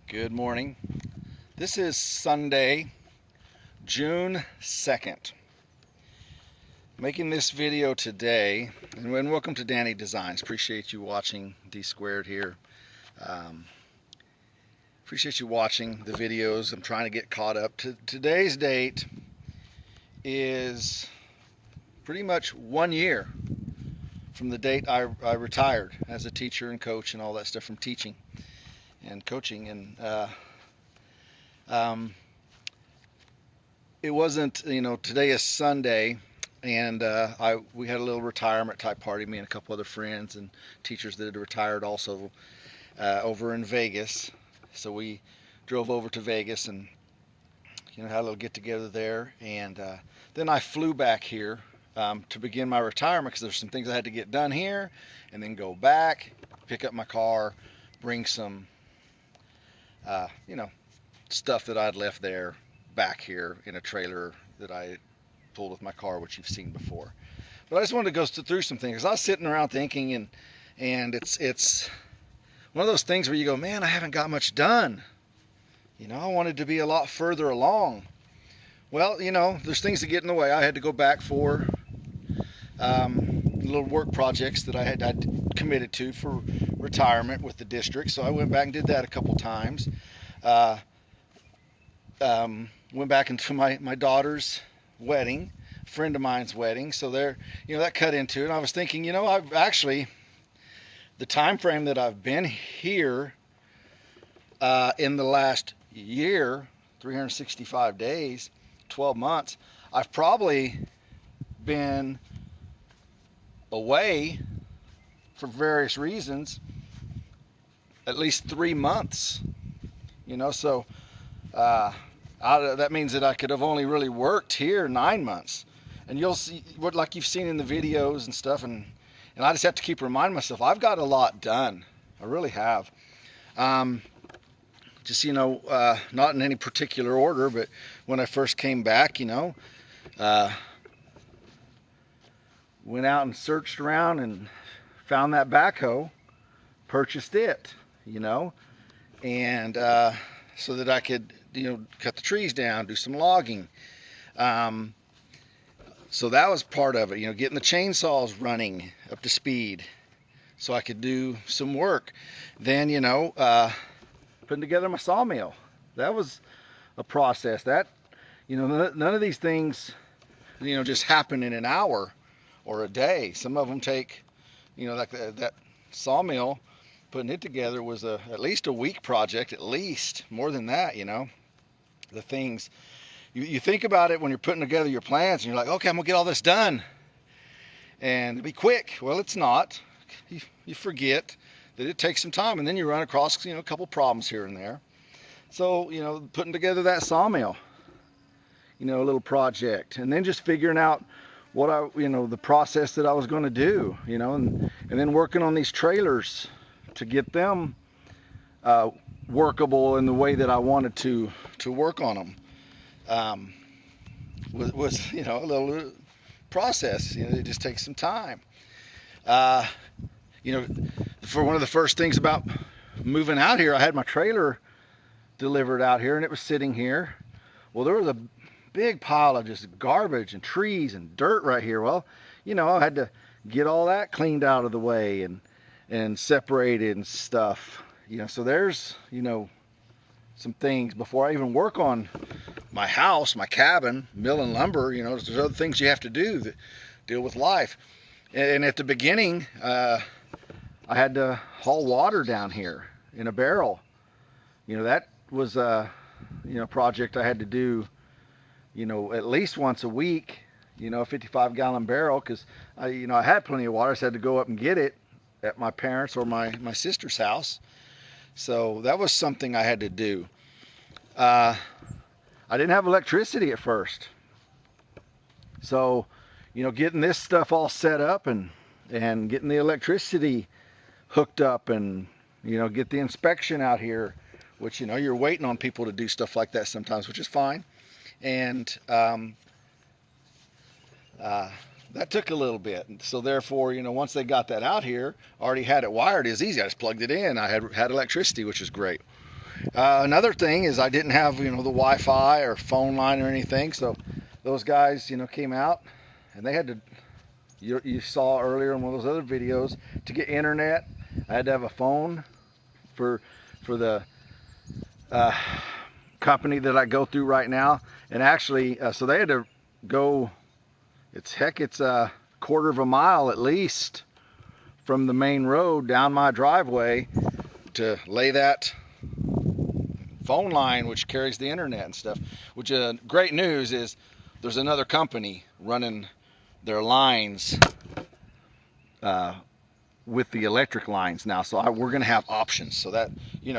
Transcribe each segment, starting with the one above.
Good morning. This is Sunday, June 2nd. Making this video today, and welcome to Danny Designs. Appreciate you watching D Squared here. Appreciate you watching the videos. I'm trying to get caught up. Today's date is pretty much 1 year from the date I retired as a teacher and coach and all that stuff from teaching and coaching. And it wasn't, today is Sunday, and we had a little retirement type party, me and a couple other friends and teachers that had retired also over in Vegas. So we drove over to Vegas and had a little get together there, and then I flew back here to begin my retirement because there's some things I had to get done here, and then go back, pick up my car, bring some stuff that I'd left there back here in a trailer that I pulled with my car, which you've seen before. But I just wanted to go through some things. I was sitting around thinking, and it's one of those things where you go, man, I haven't got much done. I wanted to be a lot further along. Well, there's things that get in the way. I had to go back for little work projects that I'd committed to for retirement with the district. So I went back and did that a couple times. Went back into my daughter's wedding, a friend of mine's wedding. So there, that cut into it. And I was thinking, I've actually, the time frame that I've been here in the last year, 365 days, 12 months, I've probably been away for various reasons at least 3 months. So that means that I could have only really worked here 9 months. And you'll see what, like you've seen in the videos and stuff, and I just have to keep reminding myself I've got a lot done. I really have. Just not in any particular order, but when I first came back, went out and searched around and found that backhoe, purchased it, and so that I could, cut the trees down, do some logging. So that was part of it, getting the chainsaws running up to speed so I could do some work. Then, putting together my sawmill. That was a process. That, none of these things, just happen in an hour or a day. Some of them take, like that sawmill, putting it together was at least a week project, at least more than that. The things you think about it when you're putting together your plans, and you're like, okay, I'm gonna get all this done and it'll be quick. Well, it's not. You forget that it takes some time, and then you run across a couple problems here and there. So putting together that sawmill, a little project, and then just figuring out what the process that I was going to do, and then working on these trailers to get them workable in the way that I wanted to work on them. Was a little process. It just takes some time. For one of the first things about moving out here, I had my trailer delivered out here, and it was sitting here. Well, there was a big pile of just garbage and trees and dirt right here. Well, I had to get all that cleaned out of the way and separated and stuff. So there's, some things before I even work on my house, my cabin, milling lumber. There's other things you have to do that deal with life. And at the beginning, I had to haul water down here in a barrel. That was a project I had to do at least once a week, a 55-gallon barrel, because I had plenty of water. I just had to go up and get it at my parents' or my sister's house. So that was something I had to do. I didn't have electricity at first. So, getting this stuff all set up and getting the electricity hooked up and, get the inspection out here, which, you're waiting on people to do stuff like that sometimes, which is fine. And that took a little bit. And so therefore, once they got that out here, already had it wired, it was easy. I just plugged it in. I had electricity, which is great. Another thing is I didn't have, the Wi-Fi or phone line or anything. So those guys, came out and they had to, you saw earlier in one of those other videos, to get internet, I had to have a phone for the company that I go through right now. And actually, so they had to go, it's a quarter of a mile at least from the main road down my driveway to lay that phone line which carries the internet and stuff. Which great news is there's another company running their lines with the electric lines now, so we're going to have options, so that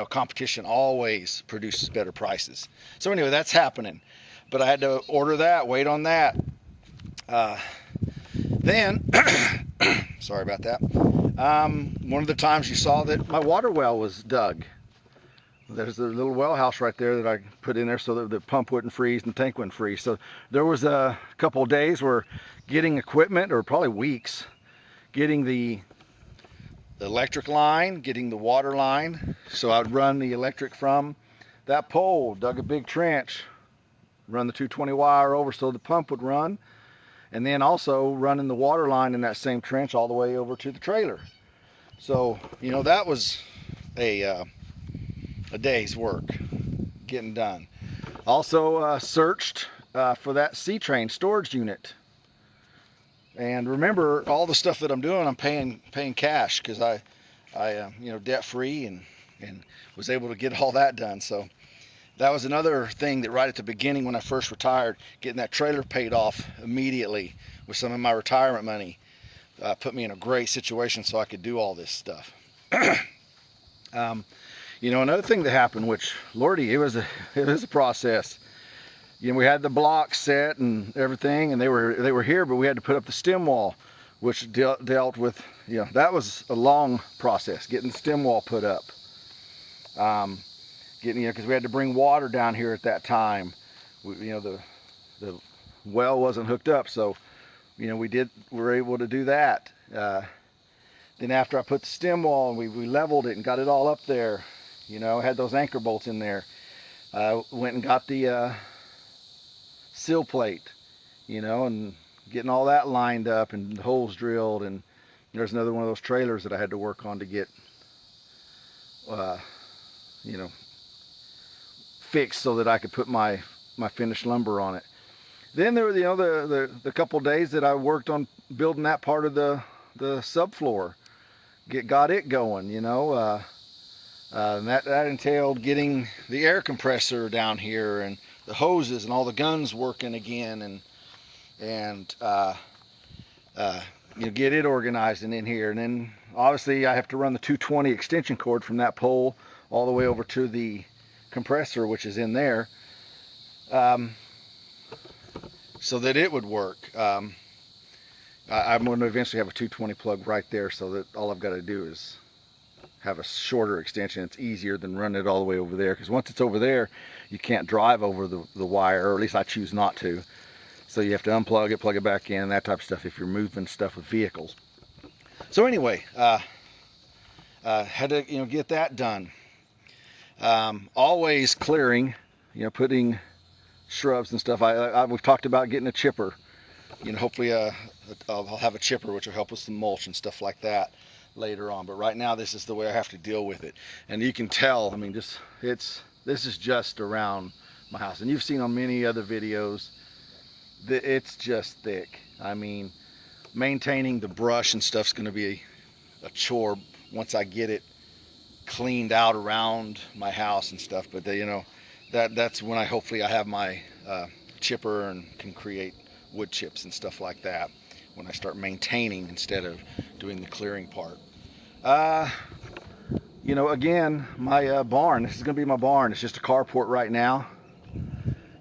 competition always produces better prices. So anyway, that's happening, but I had to order that, wait on that. Then sorry about that. One of the times you saw that my water well was dug. There's a little well house right there that I put in there so that the pump wouldn't freeze and the tank wouldn't freeze. So there was a couple of days where getting equipment, or probably weeks, getting the electric line, getting the water line. So I'd run the electric from that pole, dug a big trench, run the 220 wire over so the pump would run, and then also running the water line in that same trench all the way over to the trailer. So, that was a day's work getting done. Also searched for that C-Train storage unit. And remember, all the stuff that I'm doing, I'm paying cash, because I debt free and was able to get all that done. So that was another thing that right at the beginning when I first retired, getting that trailer paid off immediately with some of my retirement money, put me in a great situation so I could do all this stuff. Another thing that happened, which, Lordy, it was a process. We had the blocks set and everything, and they were here, but we had to put up the stem wall, which dealt with, that was a long process, getting the stem wall put up. Because we had to bring water down here at that time. The well wasn't hooked up, so we were able to do that. Then after I put the stem wall and we leveled it and got it all up there, had those anchor bolts in there. I went and got the sill plate, and getting all that lined up and the holes drilled. And there's another one of those trailers that I had to work on to get, fixed so that I could put my finished lumber on it. Then there were, the couple days that I worked on building that part of the subfloor, got it going, and that entailed getting the air compressor down here and the hoses and all the guns working again, and get it organized and in here. And then obviously I have to run the 220 extension cord from that pole all the way over to the compressor, which is in there, so that it would work. I'm going to eventually have a 220 plug right there, so that all I've got to do is have a shorter extension. It's easier than running it all the way over there, because once it's over there, you can't drive over the wire, or at least I choose not to. So you have to unplug it, plug it back in, that type of stuff if you're moving stuff with vehicles. So anyway, had to get that done. Always clearing, putting shrubs and stuff. We've talked about getting a chipper. Hopefully I'll have a chipper which will help with some mulch and stuff like that later on. But right now this is the way I have to deal with it. And you can tell, this is just around my house. And you've seen on many other videos that it's just thick. Maintaining the brush and stuff's going to be a chore once I get it cleaned out around my house and stuff. But that's when hopefully I have my chipper and can create wood chips and stuff like that, when I start maintaining instead of doing the clearing part. Again, my barn, this is going to be my barn. It's just a carport right now.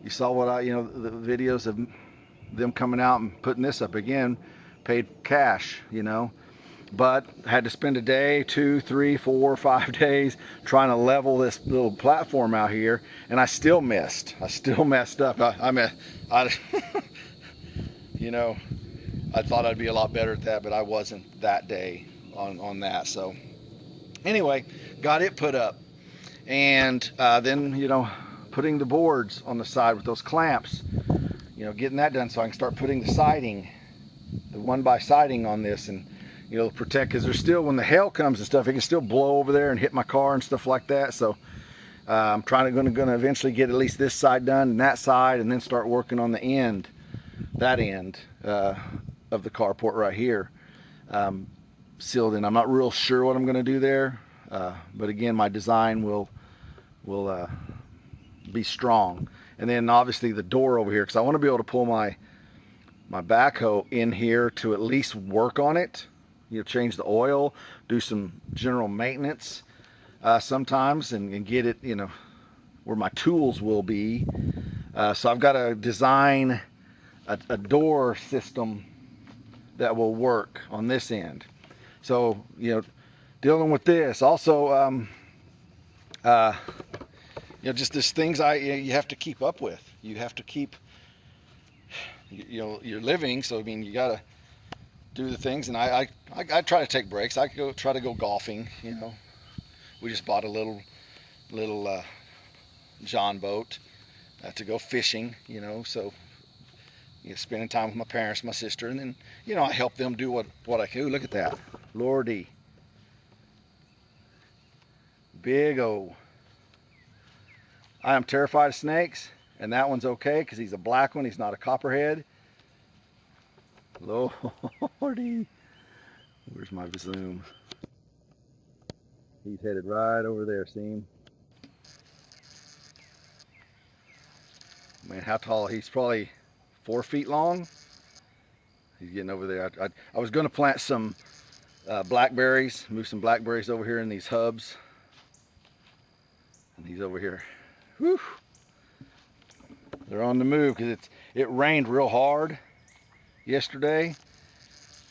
You saw what the videos of them coming out and putting this up again, paid cash, but I had to spend a day, 2, 3, 4, 5 days trying to level this little platform out here, and I still messed up. I thought I'd be a lot better at that, but I wasn't that day on that. So anyway, got it put up, And then, you know, putting the boards on the side with those clamps, you know, getting that done so I can start putting the siding, the 1x siding on this, and, you know, protect, because there's still, when the hail comes and stuff, it can still blow over there and hit my car and stuff like that. So I'm going to eventually get at least this side done and that side, and then start working on the end, that end of the carport right here, sealed in. I'm not real sure what I'm going to do there, but again, my design will be strong. And then obviously the door over here, because I want to be able to pull my backhoe in here to at least work on it, you know, change the oil, do some general maintenance sometimes, and get it, you know, where my tools will be. So I've got to design a door system that will work on this end. So, you know, dealing with this also, you know, just these things you have to keep up with. You have to keep, you know, you're living, so I mean, you gotta do the things. And I try to take breaks. I try to go golfing. You know, we just bought a little John boat to go fishing. You know, so, you know, spending time with my parents, my sister, and then, you know, I help them do what I can do. Look at that, Lordy, big O. I am terrified of snakes, and that one's okay because he's a black one. He's not a copperhead. Lordy, where's my zoom? He's headed right over there. See him? Man, how tall? He's probably 4 feet long. He's getting over there. I was going to plant some blackberries, move some blackberries over here in these hubs, and he's over here. Whew. They're on the move because it rained real hard yesterday,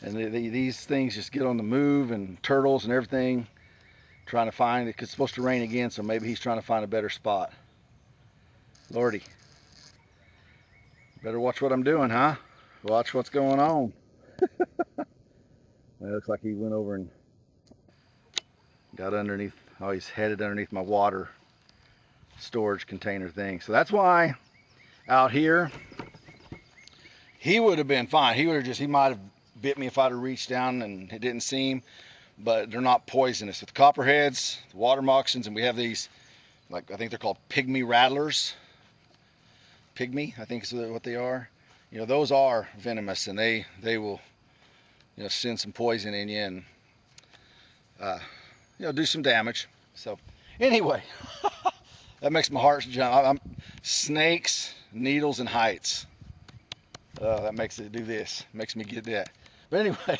and these things just get on the move, and turtles and everything, trying to find it, because it's supposed to rain again, so maybe he's trying to find a better spot. Lordy, better watch what I'm doing, huh? Watch what's going on. It looks like he went over and got underneath. Oh, he's headed underneath my water storage container thing. So that's why out here, he would have been fine. He might have bit me if I'd have reached down and it didn't see him, but they're not poisonous. With copperheads, water moccasins, and we have these, like, I think they're called pygmy rattlers. Pygmy, I think is what they are. You know, those are venomous, and they will, you know, send some poison in you and, you know, do some damage. So anyway, that makes my heart jump. Snakes, needles, and heights. That makes it do this. Makes me get that. But anyway,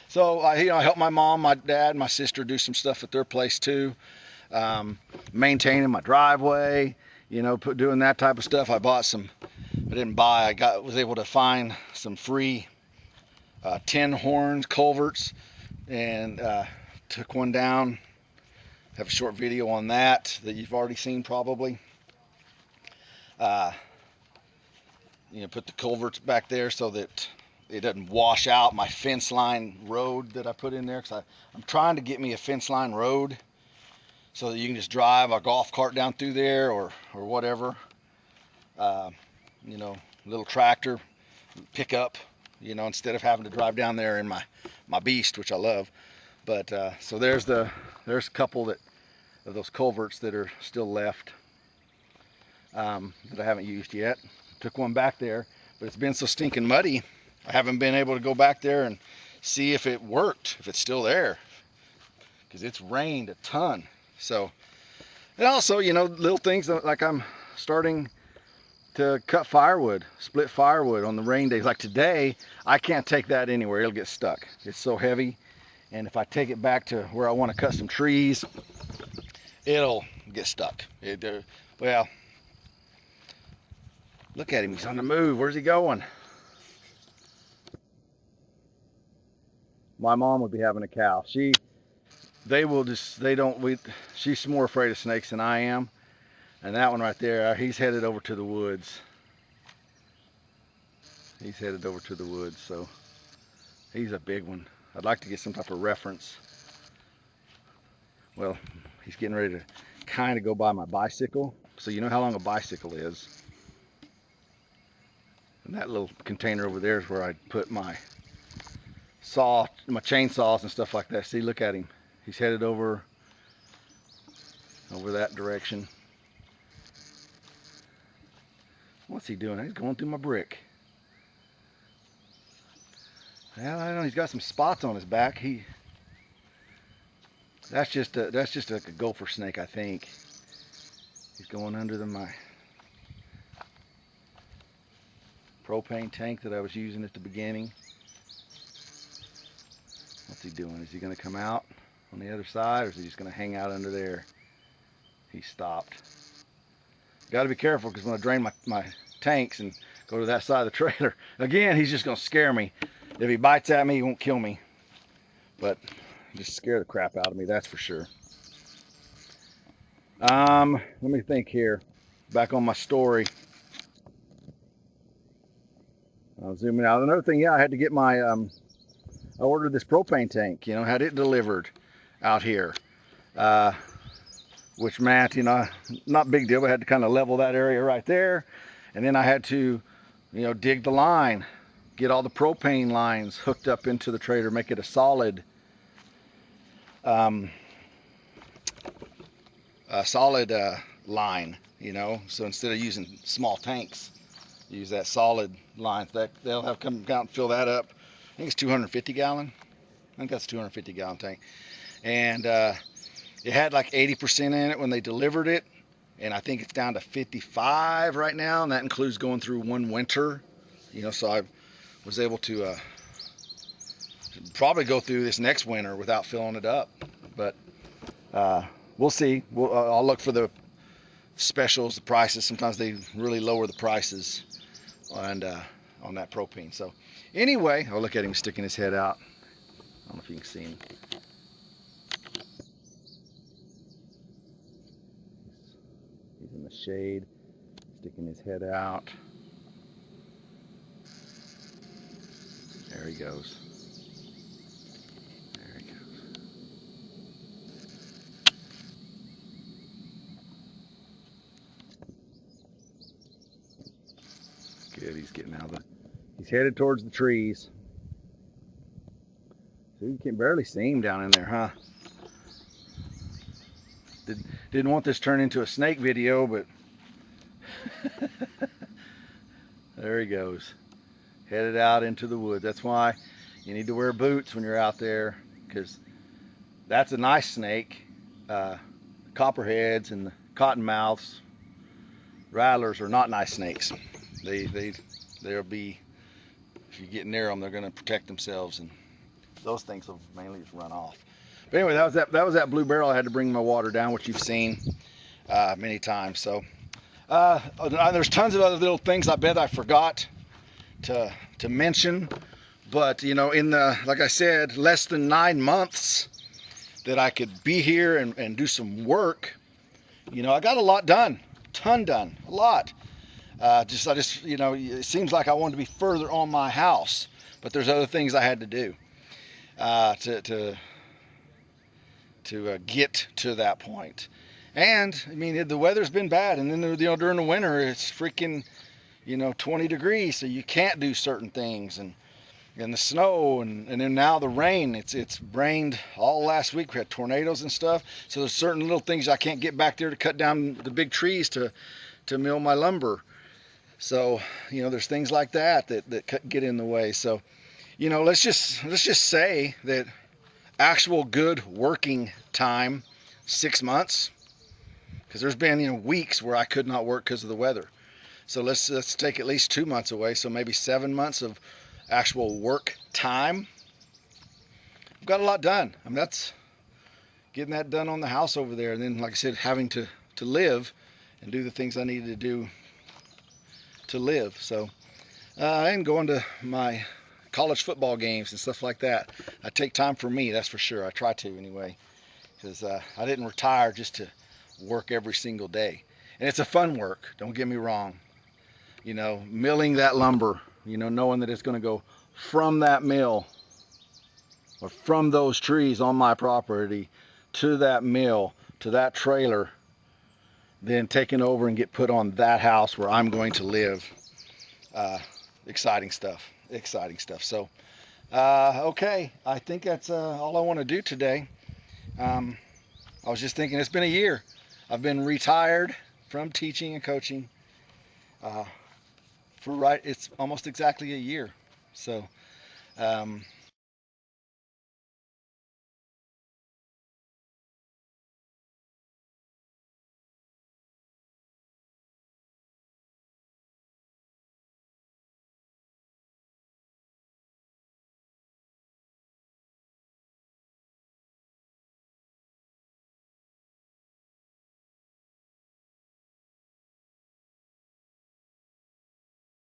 so you know, I help my mom, my dad, my sister do some stuff at their place too. Maintaining my driveway, you know, doing that type of stuff. I bought some. I didn't buy. Was able to find some free tin horns, culverts, and took one down. Have a short video on that you've already seen probably. You know, put the culverts back there so that it doesn't wash out my fence line road that I put in there, because I'm trying to get me a fence line road so that you can just drive a golf cart down through there or whatever. You know, little tractor, pickup, you know, instead of having to drive down there in my beast, which I love. But so there's a couple of those culverts that are still left that I haven't used yet. Took one back there, but it's been so stinking muddy, I haven't been able to go back there and see if it worked, if it's still there, because it's rained a ton. So, and also, you know, little things like I'm starting to cut firewood, split firewood on the rain days. Like today, I can't take that anywhere. It'll get stuck. It's so heavy. And if I take it back to where I want to cut some trees, it'll get stuck. Well, look at him. He's on the move. Where's he going? My mom would be having a cow. She's more afraid of snakes than I am. And that one right there, he's headed over to the woods. He's headed over to the woods, so he's a big one. I'd like to get some type of reference. Well, he's getting ready to kind of go by my bicycle. So you know how long a bicycle is. And that little container over there is where I put my chainsaws and stuff like that. See, look at him. He's headed over that direction. What's he doing? He's going through my brick. Well, I don't know. He's got some spots on his back. That's just like a gopher snake, I think. He's going under my propane tank that I was using at the beginning. What's he doing? Is he going to come out on the other side, or is he just going to hang out under there? He stopped. Got to be careful, because when I drain my tanks and go to that side of the trailer, again, he's just going to scare me. If he bites at me, he won't kill me, but just scare the crap out of me, that's for sure. Let me think here. Back on my story. I'll zoom in out. Another thing, yeah, I had to get my, I ordered this propane tank, you know, had it delivered out here. Which meant, you know, not big deal, but I had to kind of level that area right there. And then I had to, you know, dig the line, get all the propane lines hooked up into the trailer, make it a solid line, you know. So instead of using small tanks, use that solid line. They'll have come out and fill that up. I think it's 250 gallon. I think that's a 250 gallon tank. And it had like 80% in it when they delivered it, and I think it's down to 55 right now, and that includes going through one winter, you know. So I was able to probably go through this next winter without filling it up, but we'll see. I'll look for the specials, the prices. Sometimes they really lower the prices on that propane. So anyway, I'll look at him sticking his head out. I don't know if you can see him. He's in the shade, sticking his head out. There he goes. There he goes. Good, he's getting out of he's headed towards the trees. So you can barely see him down in there, huh? Didn't want this to turn into a snake video, but there he goes. Headed out into the woods. That's why you need to wear boots when you're out there, because that's a nice snake. Copperheads and the cottonmouths, rattlers are not nice snakes. They'll be, if you get near them, they're going to protect themselves, and those things will mainly just run off. But anyway, that was that blue barrel. I had to bring my water down, which you've seen many times. So there's tons of other little things I bet I forgot to mention, but you know, in the, like I said, less than 9 months that I could be here and do some work, you know, I got a lot done, ton done, a lot. I just, you know, it seems like I wanted to be further on my house, but there's other things I had to do to get to that point. And I mean, the weather's been bad, and then, you know, during the winter it's freaking, you know, 20 degrees, so you can't do certain things, and the snow, and then now the rain. It's rained all last week. We had tornadoes and stuff, so there's certain little things I can't get back there to cut down the big trees to mill my lumber. So, you know, there's things like that get in the way. So, you know, let's just say that actual good working time, 6 months, because there's been, you know, weeks where I could not work because of the weather. So let's take at least 2 months away. So maybe 7 months of actual work time. I've got a lot done. I mean, that's getting that done on the house over there, and then, like I said, having to live and do the things I needed to do to live. So and going to my college football games and stuff like that. I take time for me, that's for sure. I try to anyway, because I didn't retire just to work every single day. And it's a fun work, don't get me wrong. You know, milling that lumber, you know, knowing that it's going to go from that mill or from those trees on my property to that mill, to that trailer, then taken over and get put on that house where I'm going to live. Exciting stuff. So, okay, I think that's all I want to do today. I was just thinking, it's been a year. I've been retired from teaching and coaching it's almost exactly a year. So